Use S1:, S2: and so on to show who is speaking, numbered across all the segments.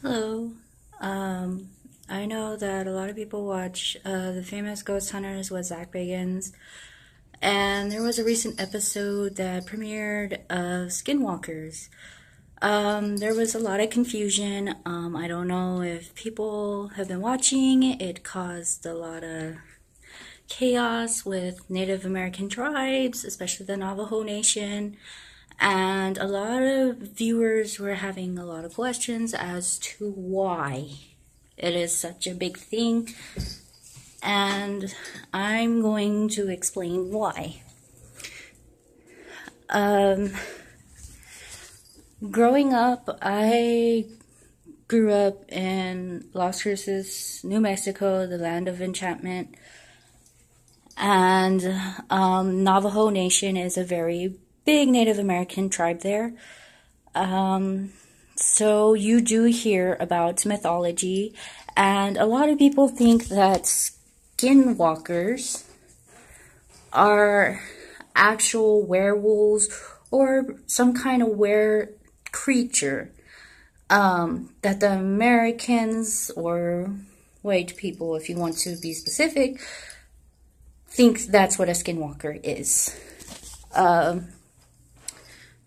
S1: Hello. I know that a lot of people watch the famous Ghost Hunters with Zach Bagans, and there was a recent episode that premiered of Skinwalkers. There was a lot of confusion. I don't know if people have been watching. It caused a lot of chaos with Native American tribes, especially the Navajo Nation. And a lot of viewers were having a lot of questions as to why it is such a big thing. And I'm going to explain why. Growing up, I grew up in Las Cruces, New Mexico, the land of enchantment. And Navajo Nation is a very big Native American tribe there. So you do hear about mythology, and a lot of people think that skinwalkers are actual werewolves or some kind of were creature that the Americans, or white people, if you want to be specific, think that's what a skinwalker is.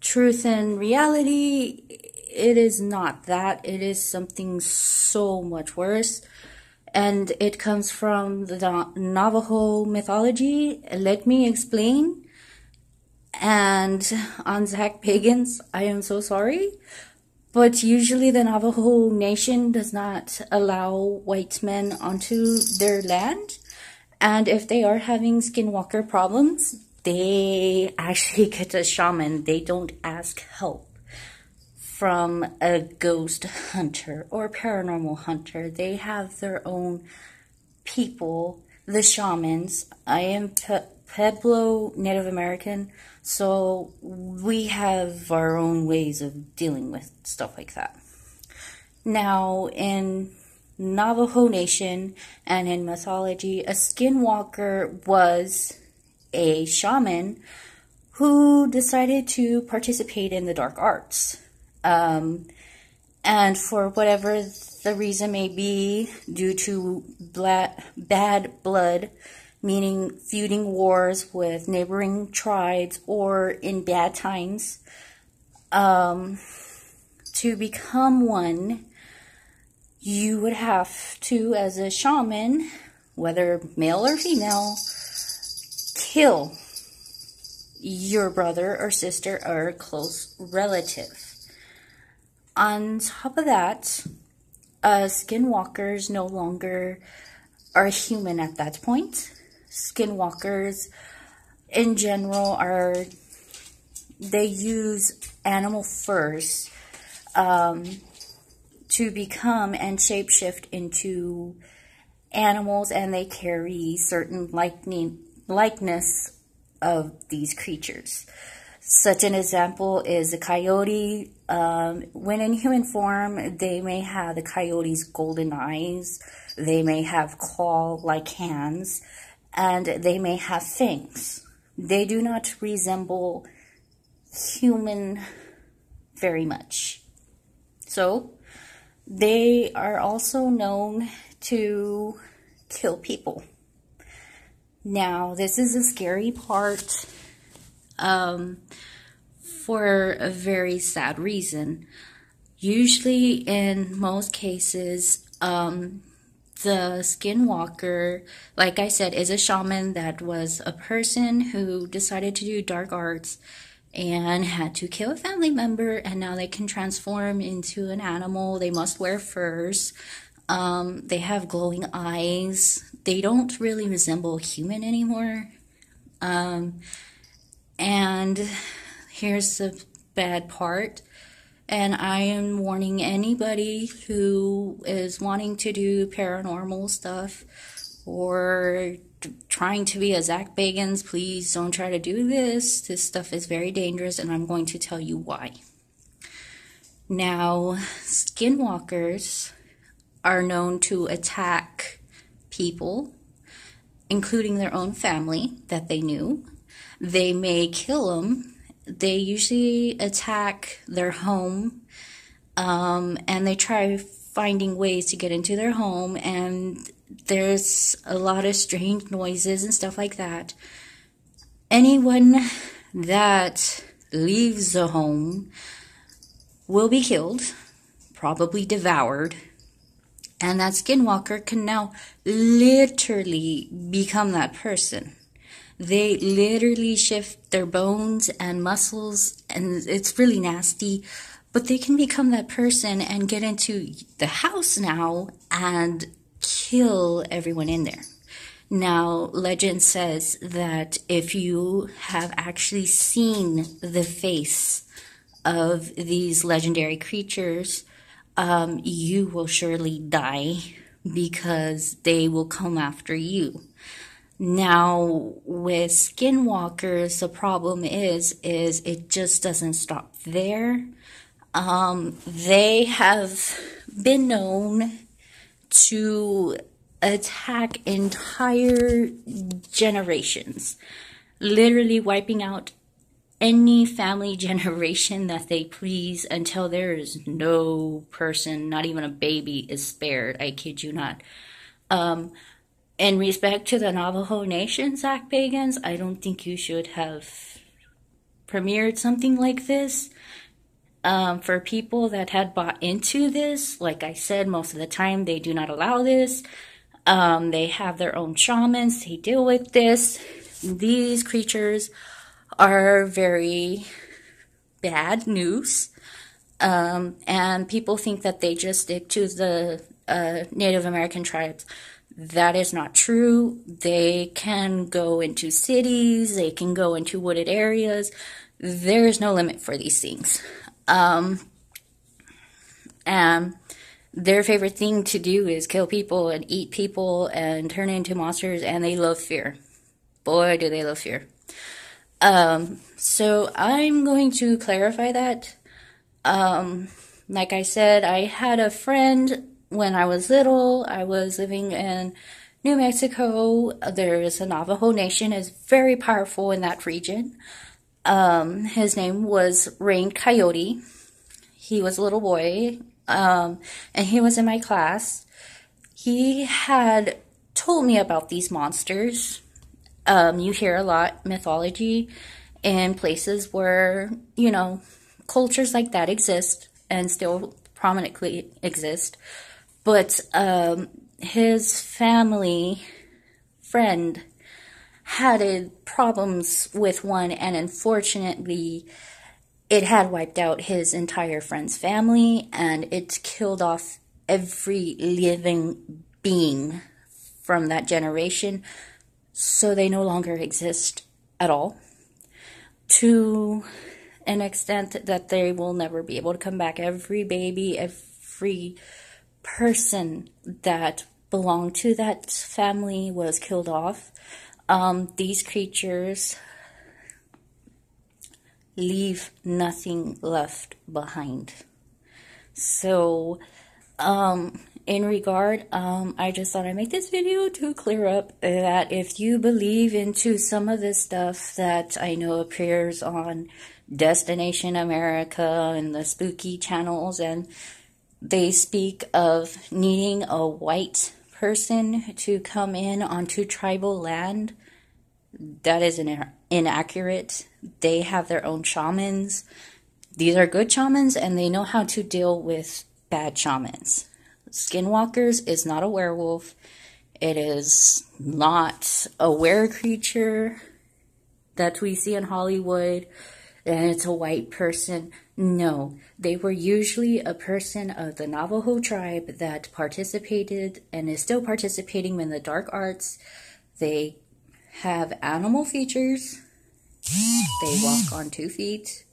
S1: Truth and reality, it is not that. It is something so much worse. And it comes from the Navajo mythology. Let me explain. And on Zach Pagans, I am so sorry. But usually the Navajo Nation does not allow white men onto their land. And if they are having skinwalker problems, they actually get a shaman. They don't ask help from a ghost hunter or paranormal hunter. They have their own people, the shamans. I am Pueblo Native American, so we have our own ways of dealing with stuff like that. Now, in Navajo Nation and in mythology, a skinwalker was a shaman who decided to participate in the dark arts. And for whatever the reason may be, due to bad blood, meaning feuding wars with neighboring tribes or in bad times, to become one, you would have to, as a shaman, whether male or female, kill your brother or sister or close relative. On top of that, skinwalkers no longer are human at that point. Skinwalkers in general they use animal furs to become and shapeshift into animals, and they carry certain likeness of these creatures. Such an example is a coyote. When in human form, they may have the coyote's golden eyes, they may have claw-like hands, and they may have fangs. They do not resemble human very much. So, they are also known to kill people. Now, this is a scary part for a very sad reason. Usually, in most cases, the skinwalker, like I said, is a shaman that was a person who decided to do dark arts and had to kill a family member, and now they can transform into an animal. They must wear furs. They have glowing eyes. They don't really resemble human anymore. And here's the bad part. And I am warning anybody who is wanting to do paranormal stuff or trying to be a Zach Bagans, please don't try to do this. This stuff is very dangerous, and I'm going to tell you why. Now, skinwalkers are known to attack people, including their own family that they knew. They may kill them. They usually attack their home, and they try finding ways to get into their home, and there's a lot of strange noises and stuff like that. Anyone that leaves the home will be killed, probably devoured, and that skinwalker can now literally become that person. They literally shift their bones and muscles, and it's really nasty, but they can become that person and get into the house now and kill everyone in there. Now, legend says that if you have actually seen the face of these legendary creatures, you will surely die because they will come after you. Now, with skinwalkers, the problem is it just doesn't stop there. They have been known to attack entire generations, literally wiping out any family generation that they please until there is no person, not even a baby, is spared. I kid you not. In respect to the Navajo Nation, Zach Bagans, I don't think you should have premiered something like this. For people that had bought into this, like I said, most of the time they do not allow this. They have their own shamans. They deal with this. These creatures are very bad news. And people think that they just stick to the Native American tribes. That is not true. They can go into cities. They can go into wooded areas. There is no limit for these things. And their favorite thing to do is kill people and eat people and turn into monsters, and they love fear. Boy, do they love fear. So I'm going to clarify that. Like I said, I had a friend when I was little. I was living in New Mexico. There is a Navajo Nation, is very powerful in that region. His name was Rain Coyote. He was a little boy, and he was in my class. He had told me about these monsters. You hear a lot mythology in places where, you know, cultures like that exist and still prominently exist. But his family friend had problems with one, and unfortunately it had wiped out his entire friend's family, and it killed off every living being from that generation, so they no longer exist at all, to an extent that they will never be able to come back. Every baby, every person that belonged to that family was killed off. These creatures leave nothing left behind. So, in regard, I just thought I'd make this video to clear up that if you believe into some of this stuff that I know appears on Destination America and the spooky channels, and they speak of needing a white person to come in onto tribal land, that is inaccurate. They have their own shamans. These are good shamans, and they know how to deal with bad shamans. Skinwalkers is not a werewolf. It is not a were-creature that we see in Hollywood, and it's a white person. No, they were usually a person of the Navajo tribe that participated and is still participating in the dark arts. They have animal features. They walk on 2 feet.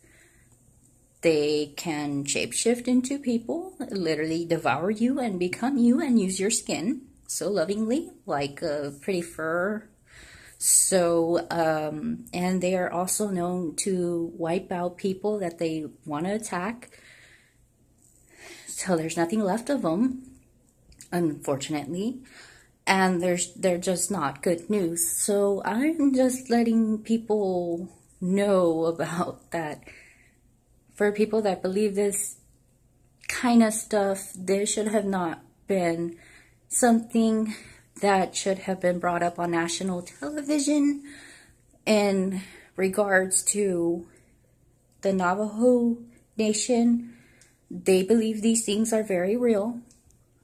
S1: They can shapeshift into people, literally devour you and become you and use your skin so lovingly, like a pretty fur. So, and they are also known to wipe out people that they want to attack, so there's nothing left of them, unfortunately, and they're just not good news. So I'm just letting people know about that. For people that believe this, kind of stuff, this should have not been something that should have been brought up on national television in regards to the Navajo Nation. They believe these things are very real,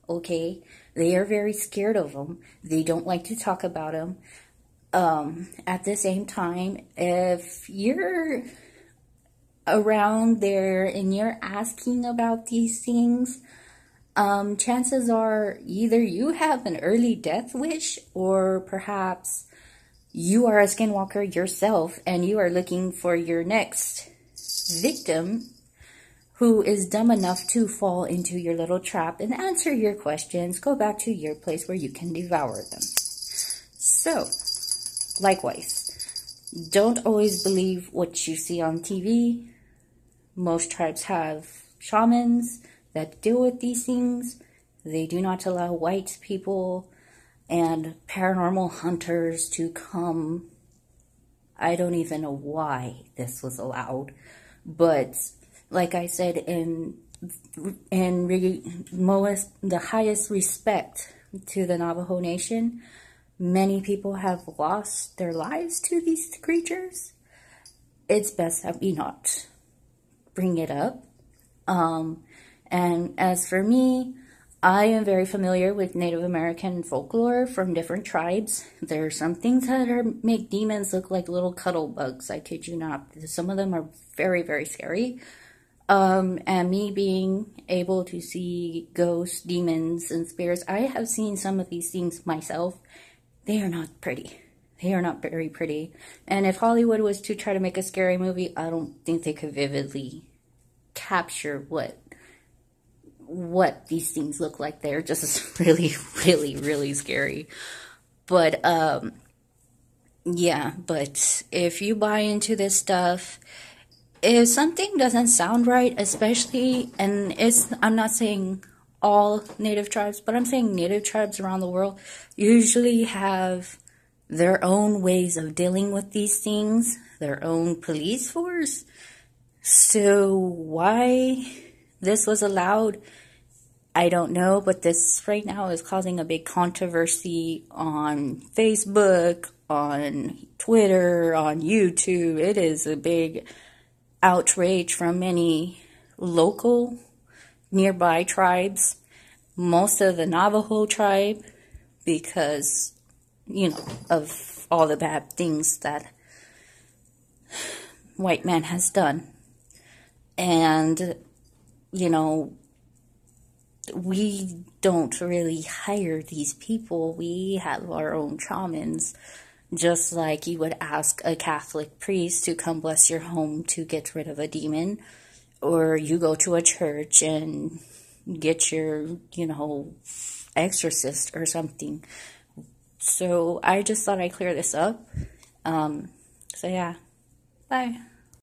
S1: okay? They are very scared of them. They don't like to talk about them. At the same time, if you're around there and you're asking about these things, chances are either you have an early death wish, or perhaps you are a skinwalker yourself and you are looking for your next victim who is dumb enough to fall into your little trap and answer your questions, go back to your place where you can devour them. So, likewise, don't always believe what you see on TV. Most tribes have shamans that deal with these things. They do not allow white people and paranormal hunters to come. I don't even know why this was allowed, but like I said, in the highest respect to the Navajo Nation, many people have lost their lives to these creatures. It's best that we not bring it up. And as for me, I am very familiar with Native American folklore from different tribes. There are some things that make demons look like little cuddle bugs. I kid you not. Some of them are very, very scary. And me being able to see ghosts, demons, and spirits, I have seen some of these things myself. They are not pretty. They are not very pretty. And if Hollywood was to try to make a scary movie, I don't think they could vividly capture what these things look like. They're just really, really, really scary. But, yeah, but if you buy into this stuff, if something doesn't sound right, especially, and I'm not saying all Native tribes, but I'm saying Native tribes around the world usually have their own ways of dealing with these things, their own police force. So why this was allowed, I don't know, but this right now is causing a big controversy on Facebook, on Twitter, on YouTube. It is a big outrage from many local nearby tribes, most of the Navajo tribe, because, you know, of all the bad things that white man has done. And, you know, we don't really hire these people. We have our own shamans. Just like you would ask a Catholic priest to come bless your home to get rid of a demon, or you go to a church and get your, you know, exorcist or something. So I just thought I'd clear this up. So yeah, bye.